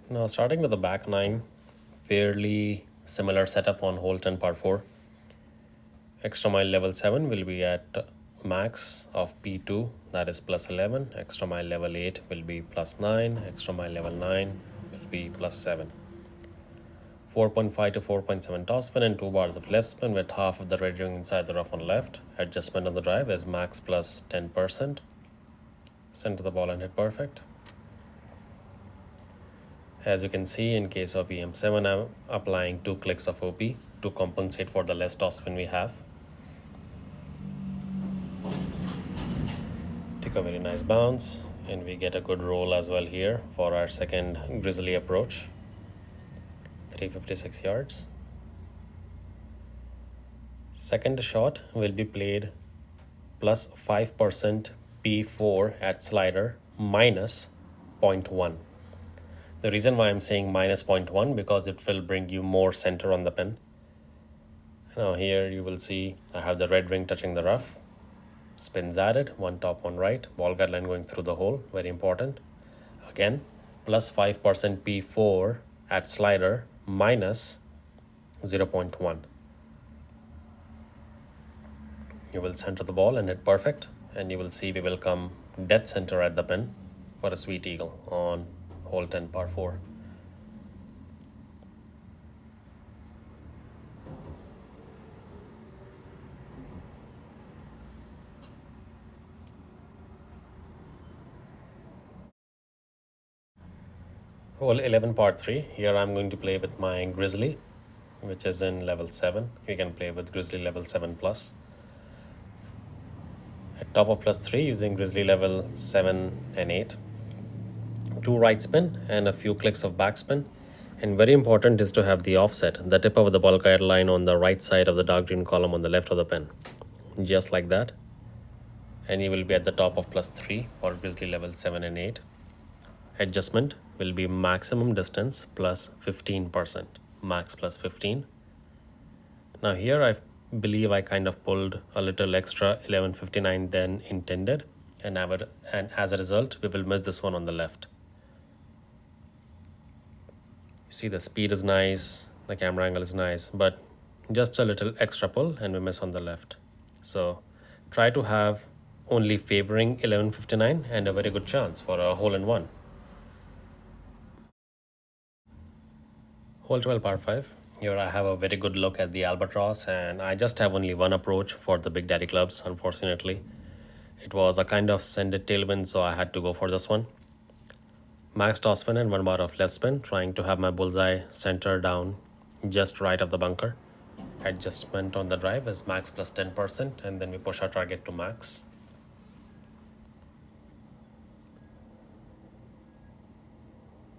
Now starting with the back 9, fairly similar setup on hole 10 par 4. Extra mile level 7 will be at max of P2, that is plus 11. Extra mile level 8 will be plus 9. Extra mile level 9 will be plus 7. 4.5 to 4.7 top spin and 2 bars of left spin with half of the red ring inside the rough on left. Adjustment on the drive is max plus 10%. Center the ball and hit perfect. As you can see, in case of EM7, I'm applying 2 clicks of OP to compensate for the less topspin we have. Take a very nice bounce, and we get a good roll as well here for our second grizzly approach. 356 yards. Second shot will be played plus 5% P4 at slider minus 0.1. The reason why I'm saying minus 0.1 because it will bring you more center on the pin. Now here you will see I have the red ring touching the rough. Spins added, one top, one right. Ball guideline going through the hole, very important. Again, plus 5% P4 at slider minus 0.1. You will center the ball and hit perfect, and you will see we will come dead center at the pin for a sweet eagle on hole 10 par 4. Hole 11 par 3. Here I'm going to play with my grizzly, which is in level 7. You can play with grizzly level 7 plus. At top of plus 3 using grizzly level 7 and 8. 2 right spin and a few clicks of backspin. And very important is to have the offset, the tip of the ball guide line on the right side of the dark green column on the left of the pin. Just like that. And you will be at the top of plus 3 for grizzly level 7 and 8. Adjustment will be maximum distance plus 15%, max plus 15. Now here I believe I kind of pulled a little extra 1159 than intended, and as a result we will miss this one on the left. You see the speed is nice, the camera angle is nice, but just a little extra pull and we miss on the left. So try to have only favoring 1159 and a very good chance for a hole in one. Hole 12 par 5. Here I have a very good look at the Albatross, and I just have only one approach for the Big Daddy clubs, unfortunately. It was a kind of sended tailwind, so I had to go for this one. Max top spin and 1 bar of left spin, trying to have my bullseye center down just right of the bunker. Adjustment on the drive is max plus 10%, and then we push our target to max.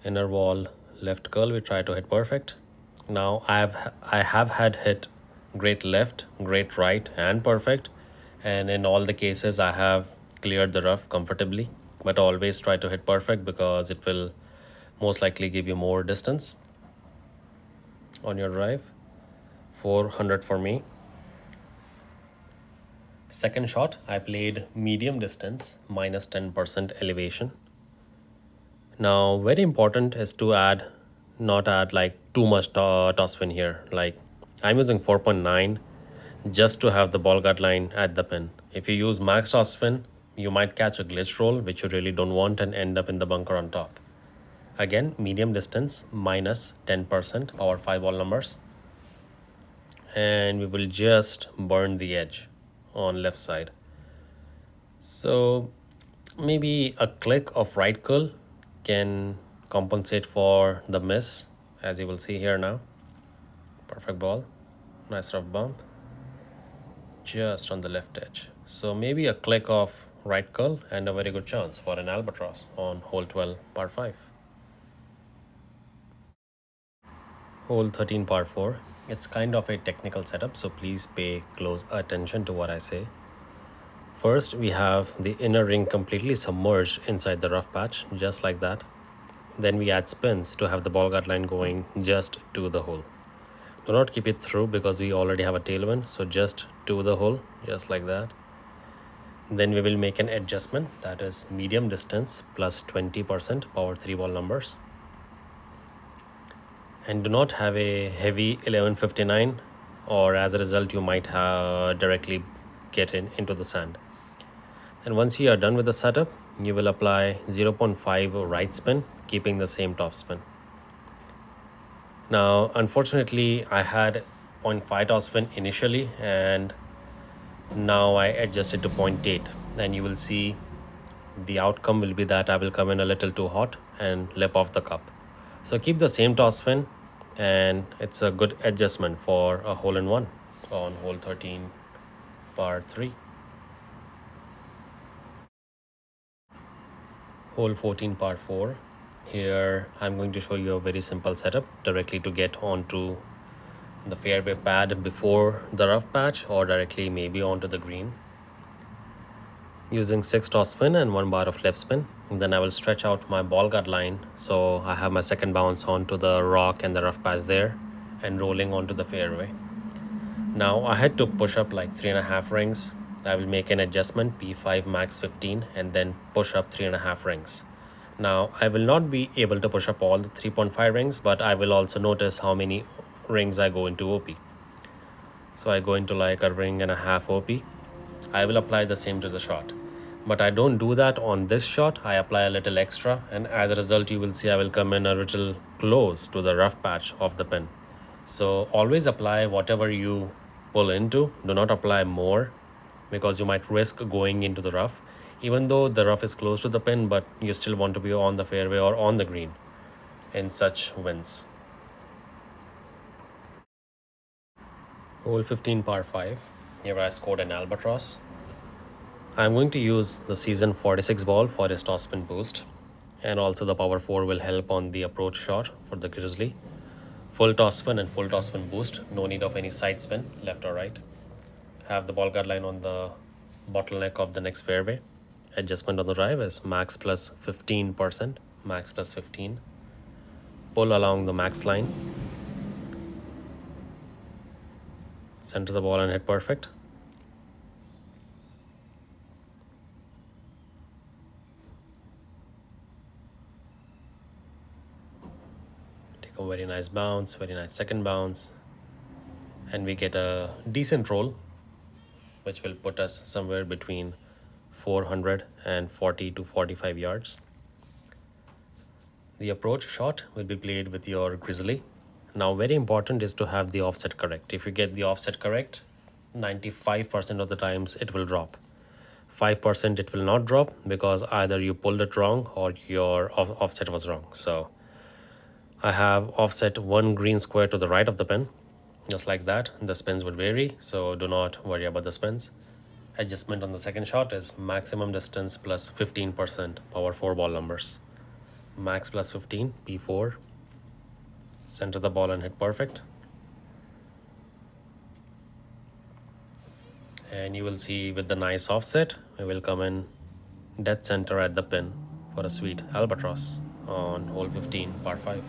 Inner wall left curl, we try to hit perfect. Now I have had hit great left, great right, and perfect, and in all the cases I have cleared the rough comfortably, but always try to hit perfect because it will most likely give you more distance on your drive. 400 for me. Second shot I played medium distance minus 10% elevation. Now very important is to not add like too much topspin here. Like I'm using 4.9 just to have the ball guard line at the pin. If you use max topspin, you might catch a glitch roll, which you really don't want, and end up in the bunker on top. Again, medium distance minus 10%, power 5 all numbers. And we will just burn the edge on left side. So maybe a click of right curl can compensate for the miss, as you will see here now. Perfect ball, nice rough bump, just on the left edge. So maybe a click of right curl and a very good chance for an Albatross on hole 12 par 5. Hole 13 par 4. It's kind of a technical setup, so please pay close attention to what I say. First, we have the inner ring completely submerged inside the rough patch, just like that. Then we add spins to have the ball guard line going just to the hole. Do not keep it through because we already have a tailwind, so just to the hole, just like that. Then we will make an adjustment, that is medium distance plus 20%, power 3 ball numbers. and do not have a heavy 1159, or as a result you might have directly get into the sand. And once you are done with the setup, you will apply 0 0.5 right spin, keeping the same top spin. Now unfortunately I had zero point 0.5 top spin initially, and now I adjusted to 0.8, and you will see the outcome will be that I will come in a little too hot and lip off the cup. So keep the same toss spin, and it's a good adjustment for a hole in one on hole 13, par 3. Hole 14, par 4. Here I'm going to show you a very simple setup directly to get onto the fairway pad before the rough patch, or directly maybe onto the green, using 6 toss spin and 1 bar of left spin. And then I will stretch out my ball guard line, so I have my second bounce onto the rock and the rough patch there, and rolling onto the fairway. Now I had to push up like 3.5 rings. I will make an adjustment, P5 max 15, and then push up 3.5 rings. Now I will not be able to push up all the 3.5 rings, but I will also notice how many rings I go into OP. So I go into like a ring and a half OP. I will apply the same to the shot, but I don't do that on this shot. I apply a little extra, and as a result you will see I will come in a little close to the rough patch of the pin. So always apply whatever you pull into. Do not apply more, because you might risk going into the rough, even though the rough is close to the pin, but you still want to be on the fairway or on the green in such winds. Hole 15, par 5. Here I scored an Albatross. I'm going to use the season 46 ball for a toss spin boost, and also the power 4 will help on the approach shot for the grizzly. Full toss spin and full toss spin boost, no need of any side spin left or right. Have the ball guard line on the bottleneck of the next fairway. Adjustment on the drive is max plus 15%, max plus 15. Pull along the max line, center the ball and hit perfect. Take a very nice bounce, very nice second bounce, and we get a decent roll, which will put us somewhere between 440 to 45 yards. The approach shot will be played with your grizzly. Now very important is to have the offset correct. If you get the offset correct, 95% of the times it will drop. 5% it will not drop, because either you pulled it wrong or your offset was wrong. So I have offset one green square to the right of the pin, just like that. The spins would vary, so do not worry about the spins. Adjustment on the second shot is maximum distance plus 15%, power 4 ball numbers. Max plus 15, P4. Center the ball and hit perfect. And you will see with the nice offset, we will come in dead center at the pin for a sweet Albatross on hole 15, par 5.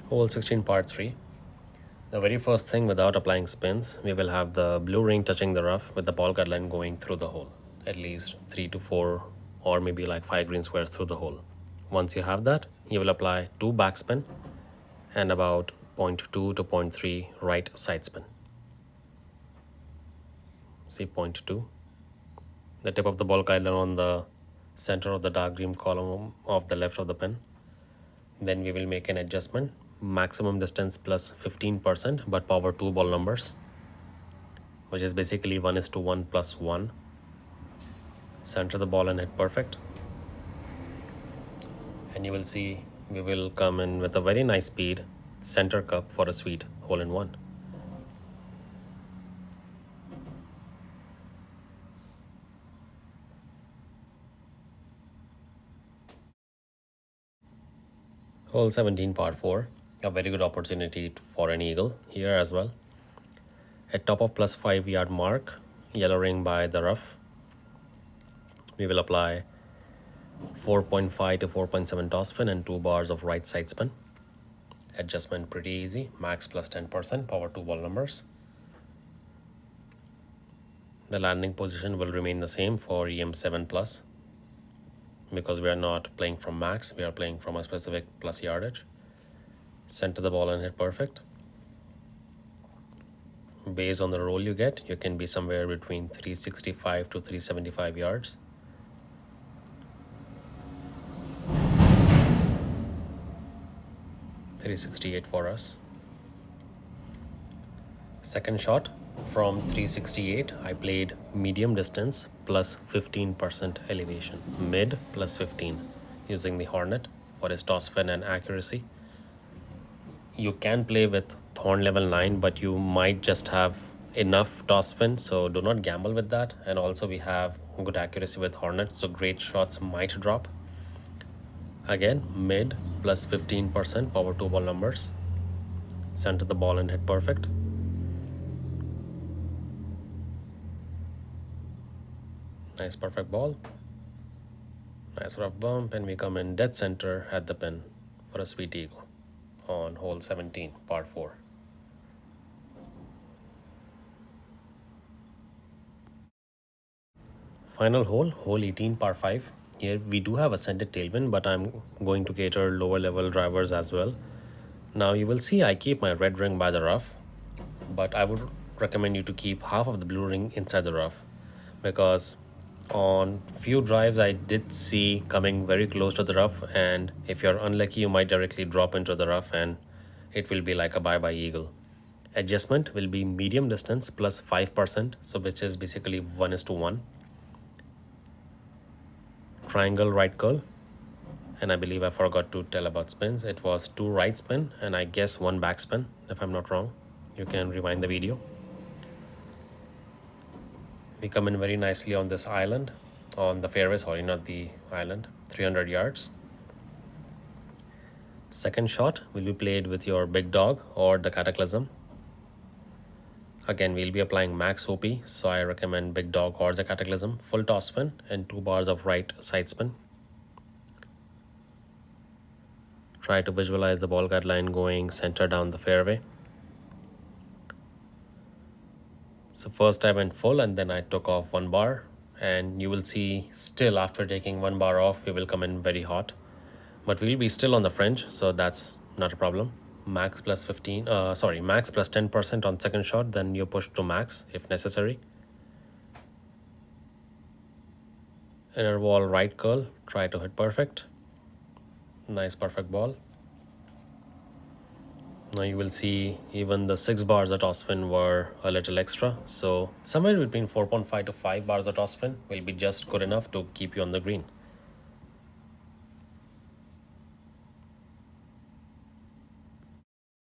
Hole 16, par 3. The very first thing, without applying spins, we will have the blue ring touching the rough with the ball guard line going through the hole, at least 3 to 4 or maybe like 5 green squares through the hole. Once you have that, you will apply 2 backspin and about 0.2 to 0.3 right side spin. See 0.2. The tip of the ball guide on the center of the dark green column of the left of the pin. Then we will make an adjustment, maximum distance plus 15%, but power 2 ball numbers, which is basically 1:1 plus 1. Center the ball and hit perfect. And you will see we will come in with a very nice speed, center cup for a sweet hole in one. Hole 17, par 4. A very good opportunity for an eagle here as well. At top of plus 5 yard mark, yellow ring by the rough, we will apply 4.5 to 4.7 toss spin and 2 bars of right side spin. Adjustment pretty easy, max plus 10%, power 2 ball numbers. The landing position will remain the same for EM7 plus because we are not playing from max, we are playing from a specific plus yardage. Center the ball and hit perfect. Based on the roll you get, you can be somewhere between 365 to 375 yards. .368 for us. Second shot from 368, I played medium distance plus 15% elevation, mid plus 15, using the Hornet for his toss fin and accuracy. You can play with Thorn level 9, but you might just have enough toss fin, so do not gamble with that. And also we have good accuracy with Hornet, so great shots might drop. Again, mid plus 15% power 2 ball numbers. Center the ball and hit perfect. Nice perfect ball. Nice rough bump, and we come in dead center at the pin for a sweet eagle on hole 17, par 4. Final hole, hole 18, par 5. Here we do have ascended tailwind, but I'm going to cater lower level drivers as well. Now you will see I keep my red ring by the rough, but I would recommend you to keep half of the blue ring inside the rough, because on few drives I did see coming very close to the rough, and if you're unlucky you might directly drop into the rough and it will be like a bye-bye eagle. Adjustment will be medium distance plus 5%, so which is basically 1:1. Triangle right curl, and I believe I forgot to tell about spins. It was 2 right spin and I guess 1 back spin, if I'm not wrong. You can rewind the video. We come in very nicely on this island, on the fairway, sorry, not the island, 300 yards. Second shot will be played with your big dog or the Cataclysm. Again, we'll be applying max OP, so I recommend big dog or the Cataclysm. Full toss spin and 2 bars of right side spin. Try to visualize the ball guideline going center down the fairway. So first I went full and then I took off 1 bar, and you will see still after taking 1 bar off we will come in very hot, but we'll be still on the fringe, so that's not a problem. Max plus 10% on second shot, then you push to max if necessary. Inner wall right curl, try to hit perfect. Nice perfect ball. Now you will see even the 6 bars of toss spin were a little extra, so somewhere between 4.5 to 5 bars of toss spin will be just good enough to keep you on the green.